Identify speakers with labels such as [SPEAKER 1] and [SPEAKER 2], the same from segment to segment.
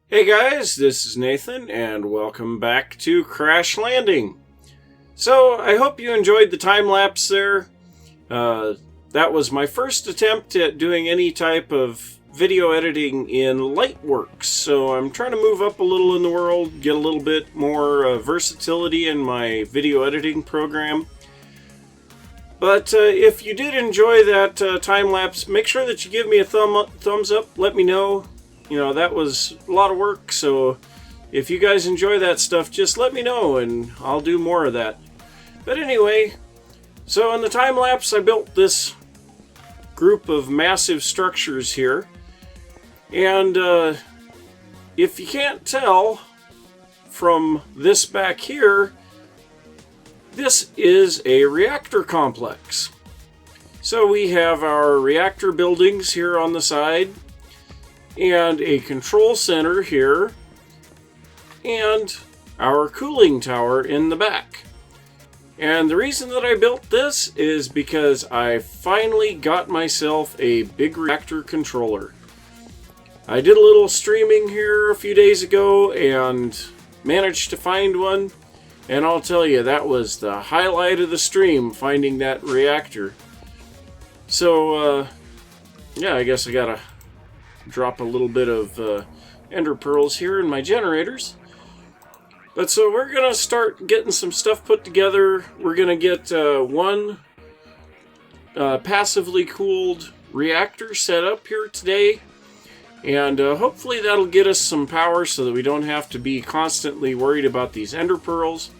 [SPEAKER 1] Hey guys, this is Nathan, and welcome back to Crash Landing. So, I hope you enjoyed the time-lapse there. That was my first attempt at doing any type of video editing in Lightworks, so I'm trying to move up a little in the world, get a little bit more versatility in my video editing program. But if you did enjoy that time-lapse, make sure that you give me a thumbs up, let me know. You know, that was a lot of work, so if you guys enjoy that stuff, just let me know and I'll do more of that. But anyway, so in the time-lapse I built this group of massive structures here. And if you can't tell from this back here, this is a reactor complex. So we have our reactor buildings here on the side, and a control center here, and our cooling tower in the back. And the reason that I built this is because I finally got myself a big reactor controller. I did a little streaming here a few days ago and managed to find one, and I'll tell you, that was the highlight of the stream, finding that reactor. So, yeah, I guess I gotta drop a little bit of ender pearls here in my generators. But so we're gonna start getting some stuff put together. We're gonna get one passively cooled reactor set up here today, and hopefully that'll get us some power so that we don't have to be constantly worried about these ender pearls.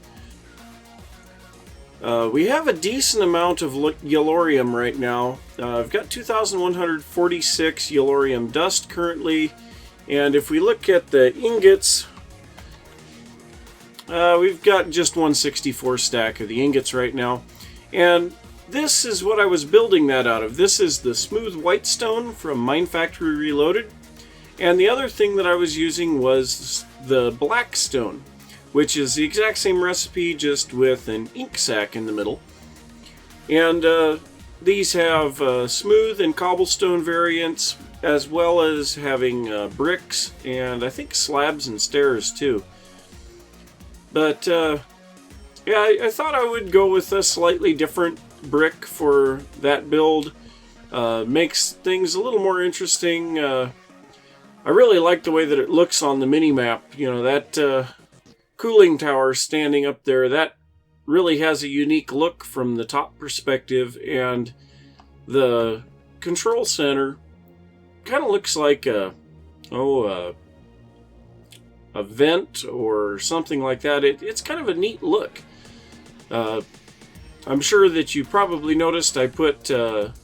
[SPEAKER 1] We have a decent amount of yellorium right now. I've got 2,146 yellorium dust currently, and if we look at the ingots, we've got just 164 stack of the ingots right now. And this is what I was building that out of. This is the smooth white stone from Mine Factory Reloaded. And the other thing that I was using was the black stone, which is the exact same recipe, just with an ink sac in the middle. And these have smooth and cobblestone variants, as well as having bricks, and I think slabs and stairs too. But yeah, I thought I would go with a slightly different brick for that build. Makes things a little more interesting. I really like the way that it looks on the mini-map. You know, that cooling tower standing up there, that really has a unique look from the top perspective, and the control center kind of looks like a vent or something like that. It's kind of a neat look. I'm sure that you probably noticed I put the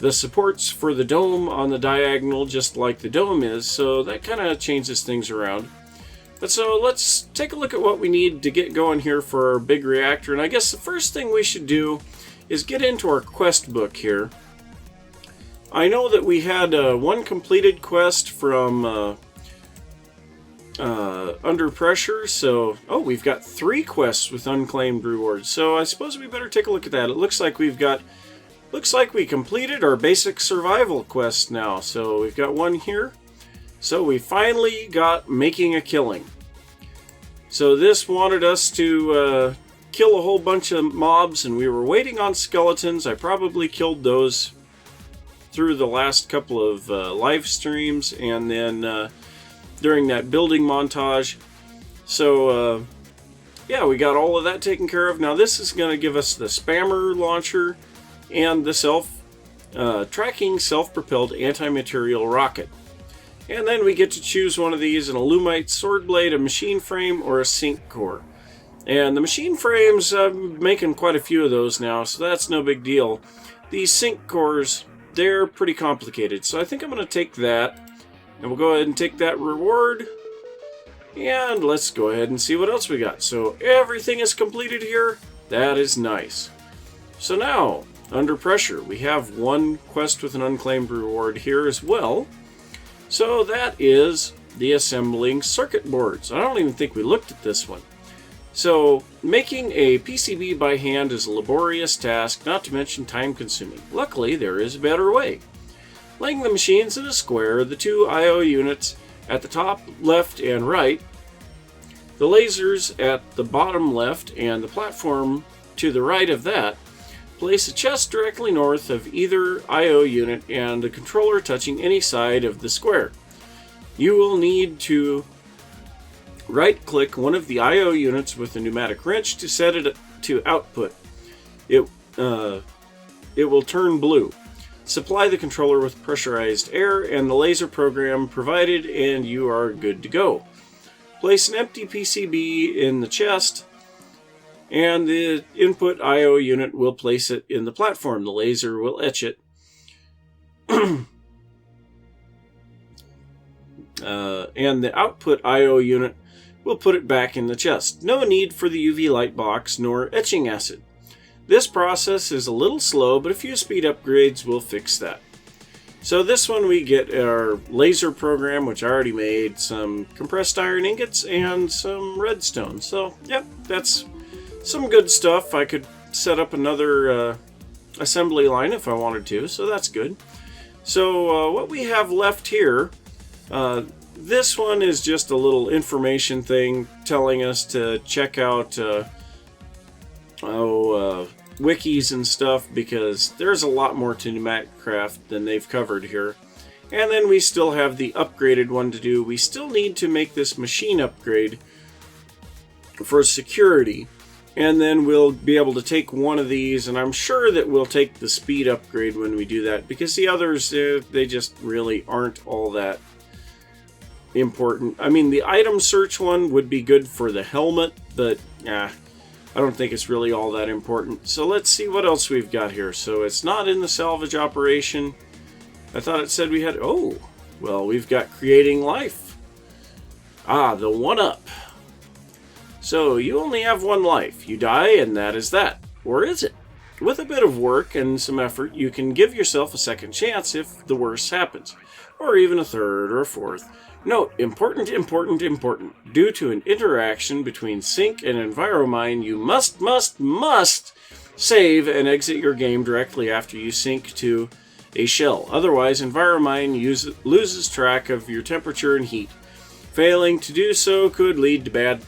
[SPEAKER 1] supports for the dome on the diagonal just like the dome is, so that kind of changes things around. But so let's take a look at what we need to get going here for our big reactor. And I guess the first thing we should do is get into our quest book here. I know that we had one completed quest from Under Pressure. So, oh, we've got 3 quests with unclaimed rewards. So I suppose we better take a look at that. It looks like we completed our basic survival quest now. So we've got one here. So we finally got Making a Killing. So this wanted us to kill a whole bunch of mobs, and we were waiting on skeletons. I probably killed those through the last couple of live streams, and then during that building montage. So yeah, we got all of that taken care of. Now this is going to give us the spammer launcher and the tracking self-propelled anti-material rocket. And then we get to choose one of these: an Alumite sword blade, a machine frame, or a sync core. And the machine frames, I'm making quite a few of those now, so that's no big deal. These sync cores, they're pretty complicated, so I think I'm going to take that. And we'll go ahead and take that reward. And let's go ahead and see what else we got. So everything is completed here. That is nice. So now, Under Pressure, we have one quest with an unclaimed reward here as well. So that is the assembling circuit boards. I don't even think we looked at this one. So making a PCB by hand is a laborious task, not to mention time consuming. Luckily, there is a better way. Laying the machines in a square, the two I/O units At the top, left, and right, the lasers at the bottom left and the platform to the right of that, place a chest directly north of either I/O unit and the controller touching any side of the square. You will need to right-click one of the I/O units with a pneumatic wrench to set it to output. It will turn blue. Supply the controller with pressurized air and the laser program provided, and you are good to go. Place an empty PCB in the chest, and the input I/O unit will place it in the platform. The laser will etch it. And the output I/O unit will put it back in the chest. No need for the UV light box nor etching acid. This process is a little slow, but a few speed upgrades will fix that. So this one we get our laser program, which I already made, some compressed iron ingots, and some redstone. So, yep, that's some good stuff. I could set up another assembly line if I wanted to, so that's good. So what we have left here, this one is just a little information thing telling us to check out wikis and stuff, because there's a lot more to pneumatic craft than they've covered here. And then we still have the upgraded one to do. We still need to make this machine upgrade for security, and then we'll be able to take one of these, and I'm sure that we'll take the speed upgrade when we do that, because the others, they just really aren't all that important. I mean, the item search one would be good for the helmet, but I don't think it's really all that important. So let's see what else we've got here. So it's not in the salvage operation. I thought it said we had... Oh, well, we've got creating life. Ah, the 1-up. So you only have one life. You die, and that is that. Or is it? With a bit of work and some effort, you can give yourself a second chance if the worst happens. Or even a third or a fourth. Note, important. Due to an interaction between Sync and Enviromine, you must save and exit your game directly after you sync to a shell. Otherwise, Enviromine loses track of your temperature and heat. Failing to do so could lead to bad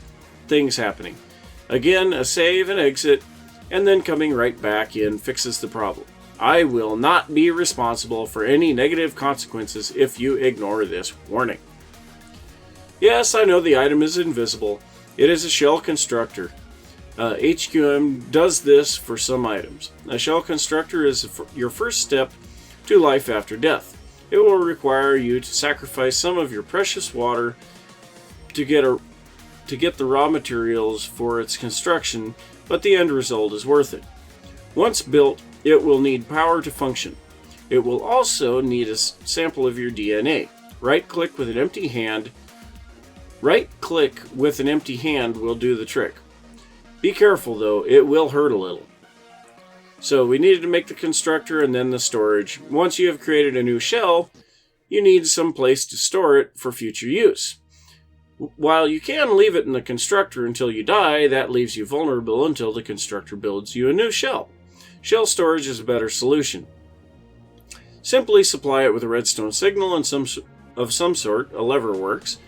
[SPEAKER 1] things happening. Again, a save and exit, and then coming right back in fixes the problem. I will not be responsible for any negative consequences if you ignore this warning. Yes, I know the item is invisible. It is a shell constructor. HQM does this for some items. A shell constructor is your first step to life after death. It will require you to sacrifice some of your precious water to get the raw materials for its construction, but the end result is worth it. Once built, it will need power to function. It will also need a sample of your DNA. Right-click with an empty hand will do the trick. Be careful though, it will hurt a little. So we needed to make the constructor and then the storage. Once you have created a new shell, you need some place to store it for future use. While you can leave it in the constructor until you die, that leaves you vulnerable until the constructor builds you a new shell. Shell storage is a better solution. Simply supply it with a redstone signal and of some sort, a lever works,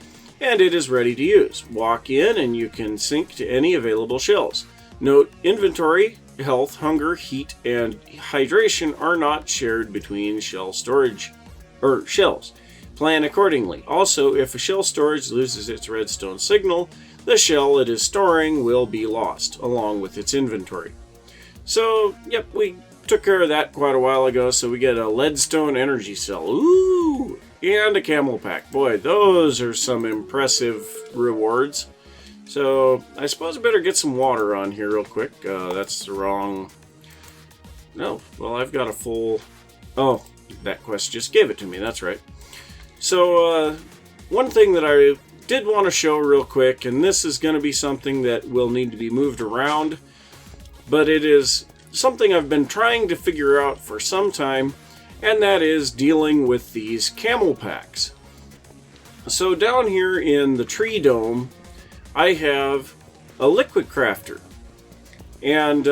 [SPEAKER 1] and it is ready to use. Walk in and you can sync to any available shells. Note, inventory, health, hunger, heat, and hydration are not shared between shells. Plan accordingly. Also, if a shell storage loses its redstone signal, the shell it is storing will be lost, along with its inventory. So, yep, we took care of that quite a while ago, so we get a leadstone energy cell. Ooh! And a camel pack. Boy, those are some impressive rewards. So, I suppose I better get some water on here real quick. That's the wrong... No, well, I've got a full... Oh, that quest just gave it to me, that's right. So, one thing that I did want to show real quick, and this is going to be something that will need to be moved around, but it is something I've been trying to figure out for some time, and that is dealing with these camel packs. So down here in the tree dome, I have a liquid crafter. And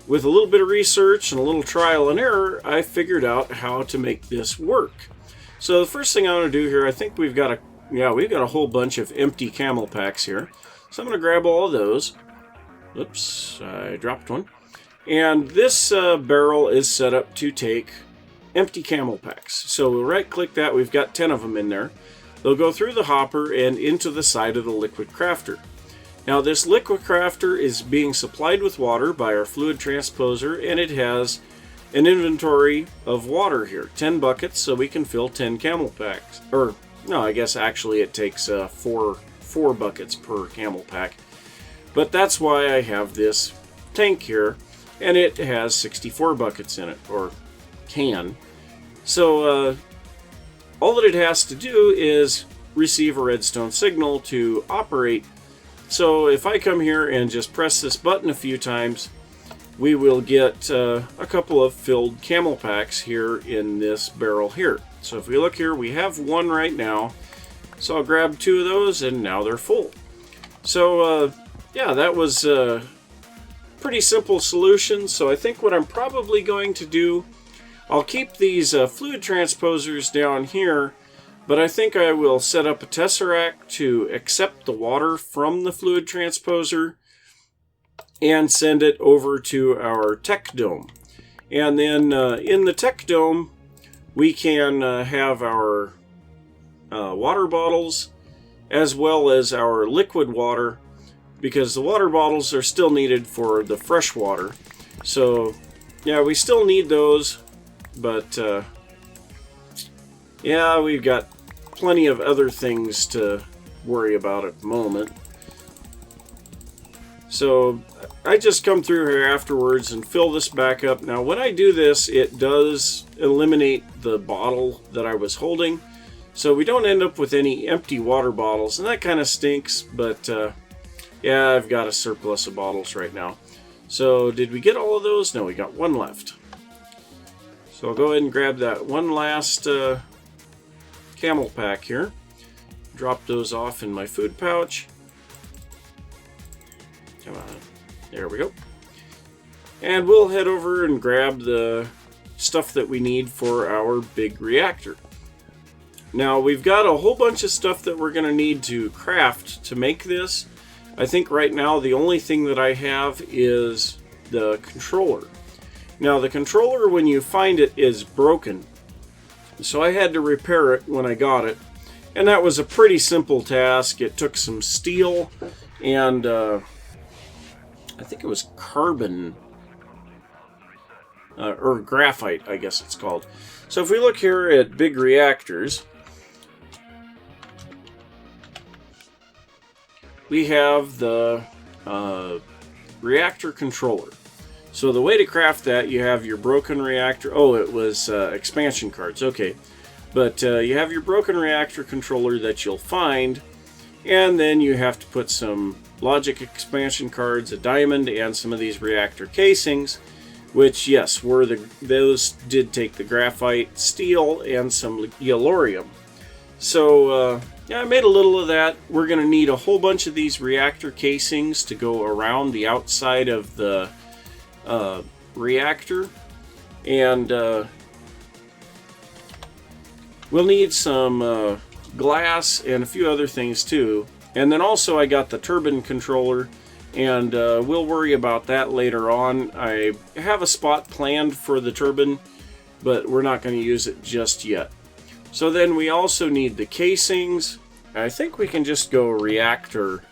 [SPEAKER 1] with a little bit of research and a little trial and error, I figured out how to make this work. So the first thing I want to do here, I think we've got a yeah, we've got a whole bunch of empty camel packs here. So I'm going to grab all of those. Oops, I dropped one. And this barrel is set up to take empty camel packs. So we'll right-click that. We've got 10 of them in there. They'll go through the hopper and into the side of the liquid crafter. Now this liquid crafter is being supplied with water by our fluid transposer, and it has an inventory of water here. 10 buckets, so we can fill 10 camel packs. Or, no, I guess actually it takes four buckets per camel pack. But that's why I have this tank here, and it has 64 buckets in it, or can. So all that it has to do is receive a redstone signal to operate. So if I come here and just press this button a few times, we will get a couple of filled camel packs here in this barrel here. So if we look here, we have one right now. So I'll grab 2 of those, and now they're full. So yeah, that was a pretty simple solution. So I think what I'm probably going to do, I'll keep these fluid transposers down here, but I think I will set up a tesseract to accept the water from the fluid transposer and send it over to our tech dome. And then in the tech dome, we can have our water bottles as well as our liquid water, because the water bottles are still needed for the fresh water. So yeah, we still need those, but yeah, we've got plenty of other things to worry about at the moment. So I just come through here afterwards and fill this back up. Now when I do this, it does eliminate the bottle that I was holding, so we don't end up with any empty water bottles, and that kind of stinks, but yeah, I've got a surplus of bottles right now. So did we get all of those? No, we got one left. So I'll go ahead and grab that one last camel pack here. Drop those off in my food pouch. Come on. There we go. And we'll head over and grab the stuff that we need for our big reactor. Now we've got a whole bunch of stuff that we're going to need to craft to make this. I think right now the only thing that I have is the controller. Now the controller, when you find it, is broken. So I had to repair it when I got it. And that was a pretty simple task. It took some steel and I think it was carbon or graphite, I guess it's called. So if we look here at big reactors, we have the reactor controller. So the way to craft that, you have your broken reactor. Oh, it was expansion cards. Okay. But you have your broken reactor controller that you'll find, and then you have to put some logic expansion cards, a diamond, and some of these reactor casings, which, yes, those did take the graphite, steel, and some yellorium. So, yeah, I made a little of that. We're going to need a whole bunch of these reactor casings to go around the outside of the reactor, and we'll need some glass and a few other things too. And then also I got the turbine controller, and we'll worry about that later on. I have a spot planned for the turbine, but we're not going to use it just yet. So then we also need the casings. I think we can just go reactor.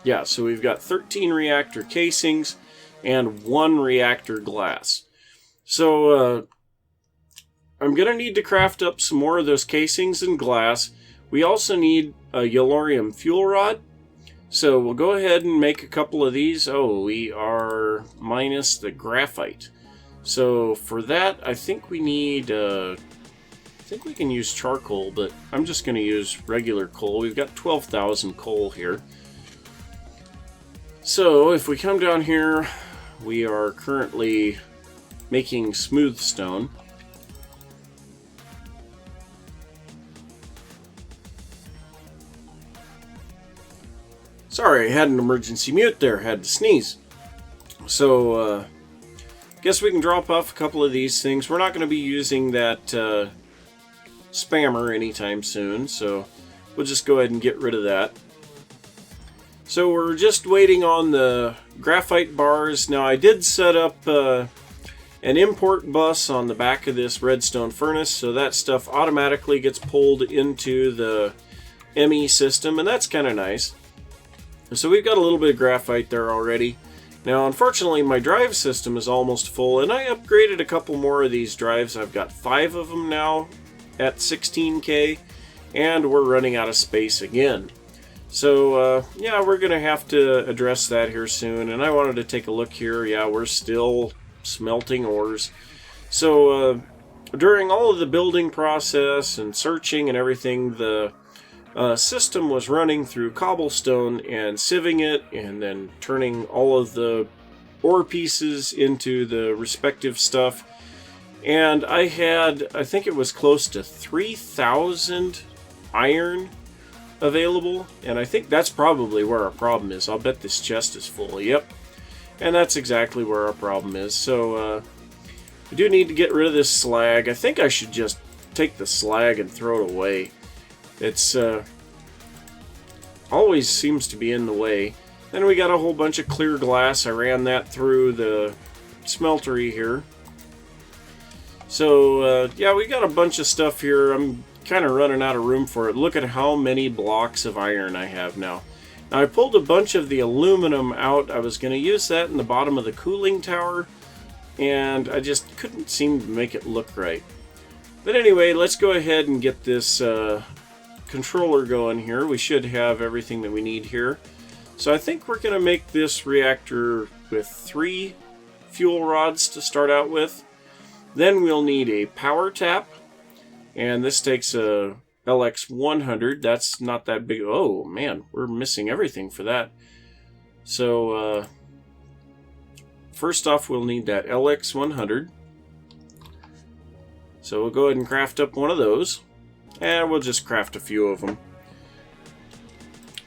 [SPEAKER 1] Yeah, so we've got 13 reactor casings and 1 reactor glass. So I'm going to need to craft up some more of those casings and glass. We also need a yellorium fuel rod. So we'll go ahead and make a couple of these. Oh, we are minus the graphite. So for that, I think we need... I think we can use charcoal, but I'm just going to use regular coal. We've got 12,000 coal here. So if we come down here, we are currently making smooth stone. Sorry, I had an emergency mute there. Had to sneeze. So, guess we can drop off a couple of these things. We're not going to be using that spammer anytime soon, so we'll just go ahead and get rid of that. So we're just waiting on the graphite bars. Now I did set up an import bus on the back of this redstone furnace, so that stuff automatically gets pulled into the ME system, and that's kind of nice. So we've got a little bit of graphite there already. Now unfortunately my drive system is almost full, and I upgraded a couple more of these drives. I've got 5 of them now at 16K, and we're running out of space again. So yeah, we're gonna have to address that here soon. And I wanted to take a look here. Yeah, we're still smelting ores. So during all of the building process and searching and everything, the system was running through cobblestone and sieving it, and then turning all of the ore pieces into the respective stuff. And I had, I think it was close to 3,000 iron available, and I think that's probably where our problem is. I'll bet this chest is full. Yep, and that's exactly where our problem is. So we do need to get rid of this slag. I think I should just take the slag and throw it away. It's always seems to be in the way. Then we got a whole bunch of clear glass. I ran that through the smeltery here. So yeah, we got a bunch of stuff here. I'm kind of running out of room for it. Look at how many blocks of iron I have now. Now I pulled a bunch of the aluminum out. I was going to use that in the bottom of the cooling tower, and I just couldn't seem to make it look right. But anyway, let's go ahead and get this controller going here. We should have everything that we need here. So I think we're going to make this reactor with 3 fuel rods to start out with. Then we'll need a power tap, and this takes a LX100. That's not that big. Oh man, we're missing everything for that. So first off, we'll need that LX100. So we'll go ahead and craft up one of those, and we'll just craft a few of them.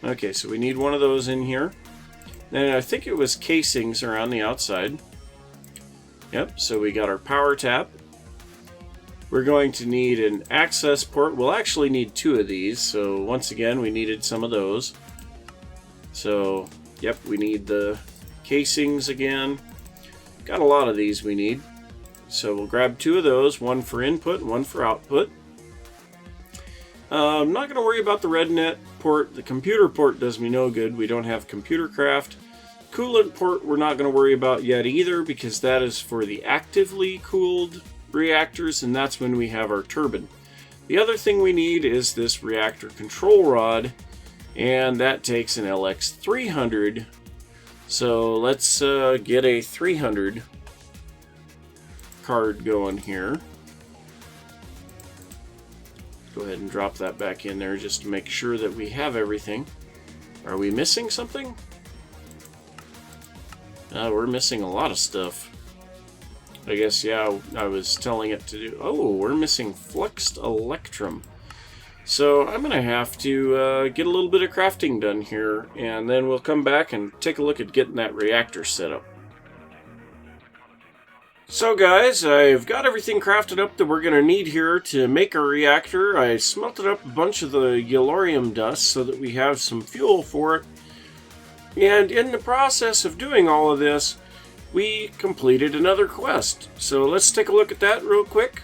[SPEAKER 1] Okay, so we need one of those in here. Then I think it was casings around the outside. Yep, so we got our power tap. We're going to need an access port. We'll actually need 2 of these, so once again we needed some of those. So, yep, we need the casings again. Got a lot of these we need. So we'll grab 2 of those, one for input and one for output. I'm not going to worry about the RedNet port. The computer port does me no good. We don't have computer craft. Coolant port we're not going to worry about yet either, because that is for the actively cooled reactors, and that's when we have our turbine. The other thing we need is this reactor control rod, and that takes an LX300. So let's get a 300 card going here. Go ahead and drop that back in there just to make sure that we have everything. Are we missing something? We're missing a lot of stuff. I guess, yeah, I was telling it to do... Oh, we're missing fluxed electrum. So I'm going to have to get a little bit of crafting done here, and then we'll come back and take a look at getting that reactor set up. So guys, I've got everything crafted up that we're going to need here to make our reactor. I smelted up a bunch of the yellorium dust so that we have some fuel for it. And in the process of doing all of this, we completed another quest. So let's take a look at that real quick.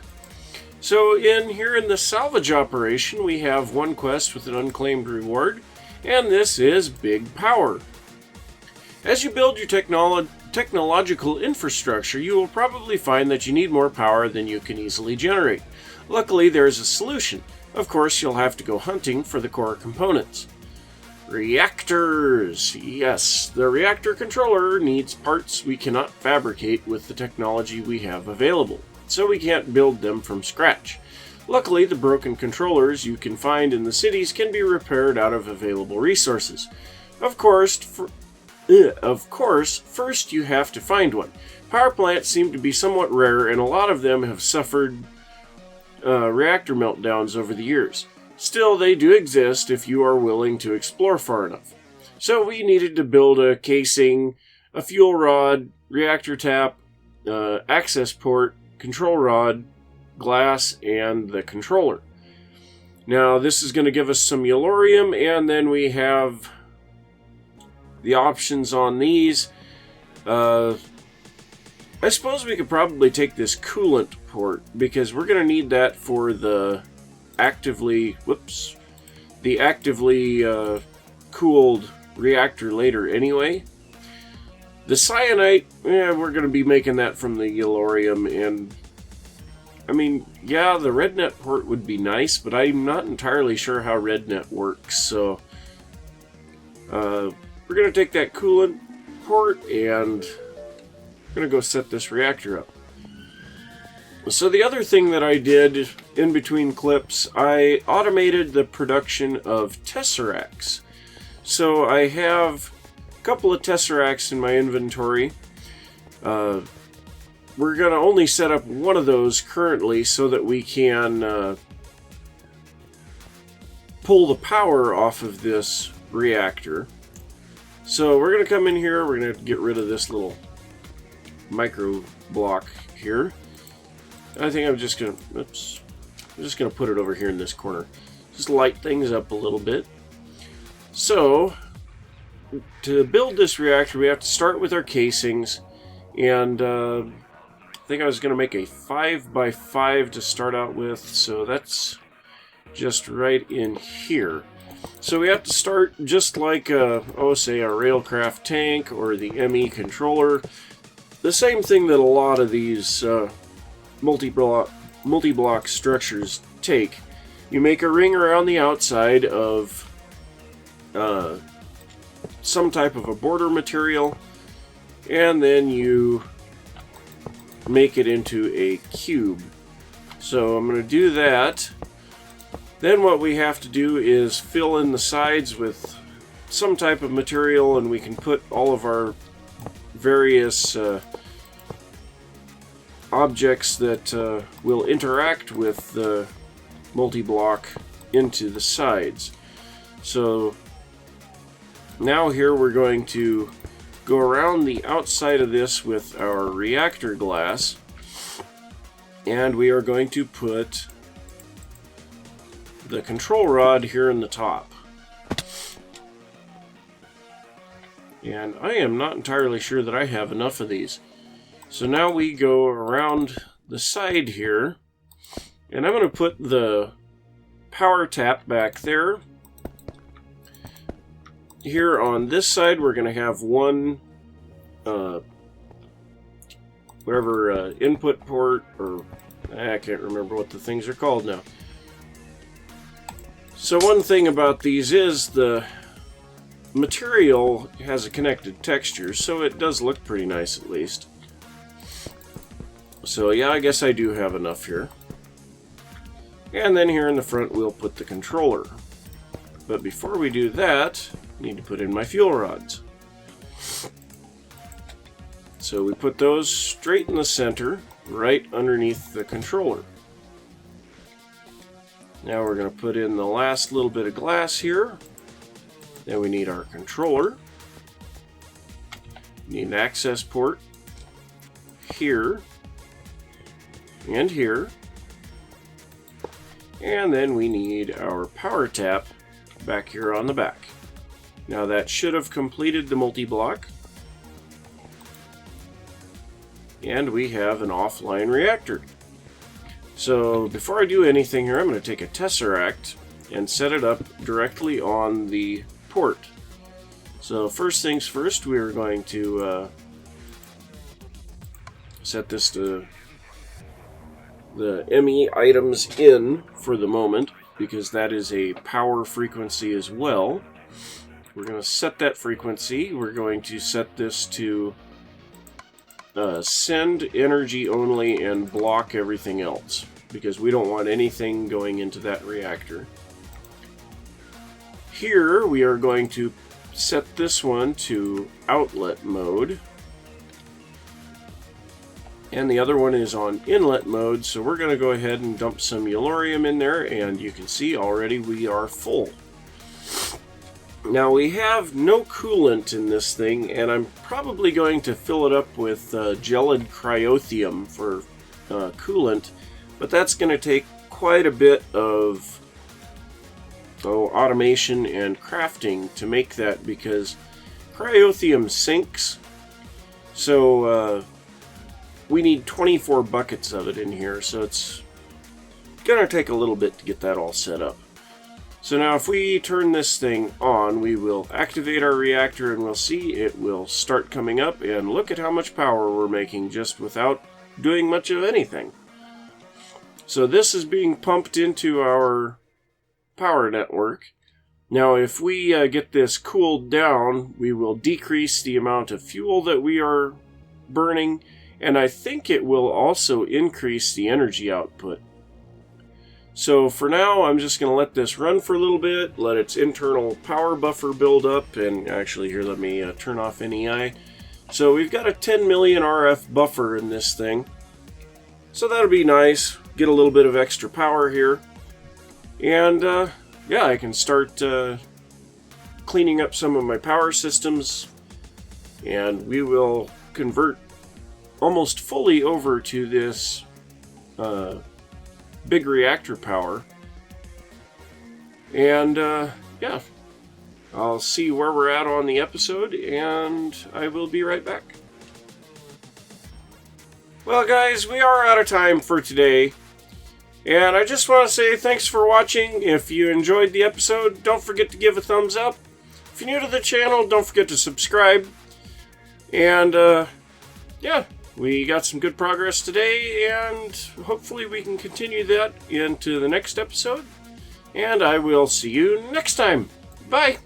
[SPEAKER 1] So here in the salvage operation, we have one quest with an unclaimed reward, and this is Big Power. As you build your technological infrastructure, you will probably find that you need more power than you can easily generate. Luckily, there is a solution. Of course, you'll have to go hunting for the core components. Reactors! Yes, the reactor controller needs parts we cannot fabricate with the technology we have available, so we can't build them from scratch. Luckily, the broken controllers you can find in the cities can be repaired out of available resources. Of course, first you have to find one. Power plants seem to be somewhat rare, and a lot of them have suffered reactor meltdowns over the years. Still, they do exist if you are willing to explore far enough. So we needed to build a casing, a fuel rod, reactor tap, access port, control rod, glass, and the controller. Now this is going to give us some Yellorium, and then we have the options on these. I suppose we could probably take this coolant port, because we're going to need that for the actively cooled reactor later anyway. The cyanite, we're going to be making that from the Yellorium, and I mean, yeah, the RedNet port would be nice, but I'm not entirely sure how RedNet works, so we're going to take that coolant port and we're going to go set this reactor up. So the other thing that I did in between clips, I automated the production of tesseracts. So I have a couple of tesseracts in my inventory. We're going to only set up one of those currently so that we can pull the power off of this reactor. So we're going to come in here, we're going to get rid of this little micro block here. I think I'm just going to put it over here in this corner. Just light things up a little bit. So to build this reactor, we have to start with our casings, and I think I was going to make a 5x5 to start out with, so that's just right in here. So we have to start just like, say a railcraft tank or the ME controller. The same thing that a lot of these multi-block structures take. You make a ring around the outside of some type of a border material, and then you make it into a cube. So I'm going to do that. Then what we have to do is fill in the sides with some type of material, and we can put all of our various objects that will interact with the multi-block into the sides. So now here we're going to go around the outside of this with our reactor glass, and we are going to put the control rod here in the top. And I am not entirely sure that I have enough of these. So now we go around the side here, and I'm going to put the power tap back there. Here on this side, we're going to have one input port, or I can't remember what the things are called now. So one thing about these is the material has a connected texture, so it does look pretty nice at least. So yeah, I guess I do have enough here. And then here in the front we'll put the controller. But before we do that, I need to put in my fuel rods. So we put those straight in the center, right underneath the controller. Now we're going to put in the last little bit of glass here. Then we need our controller. We need an access port here and here. And then we need our power tap back here on the back. Now that should have completed the multi-block. And we have an offline reactor. So before I do anything here, I'm going to take a tesseract and set it up directly on the port. So first things first, we are going to set this to the ME items in for the moment, because that is a power frequency as well. We're going to set that frequency. We're going to set this to send energy only and block everything else, because we don't want anything going into that reactor. Here we are going to set this one to outlet mode, and the other one is on inlet mode, so we're going to go ahead and dump some Yellorium in there, and you can see already we are full. Now we have no coolant in this thing, and I'm probably going to fill it up with gelid cryothium for coolant, but that's going to take quite a bit of automation and crafting to make that, because cryothium sinks. So we need 24 buckets of it in here, so it's gonna take a little bit to get that all set up. So now if we turn this thing on, we will activate our reactor and we'll see it will start coming up, and look at how much power we're making just without doing much of anything. So this is being pumped into our power network. Now if we get this cooled down, we will decrease the amount of fuel that we are burning, and I think it will also increase the energy output. So for now, I'm just going to let this run for a little bit, let its internal power buffer build up, and actually here, let me turn off NEI. So we've got a 10 million RF buffer in this thing. So that'll be nice, get a little bit of extra power here. And yeah, I can start cleaning up some of my power systems, and we will convert almost fully over to this big reactor power. And yeah, I'll see where we're at on the episode, and I will be right back. Well guys, we are out of time for today, and I just want to say thanks for watching. If you enjoyed the episode, don't forget to give a thumbs up. If you're new to the channel, don't forget to subscribe. And yeah, we got some good progress today, and hopefully we can continue that into the next episode. And I will see you next time. Bye!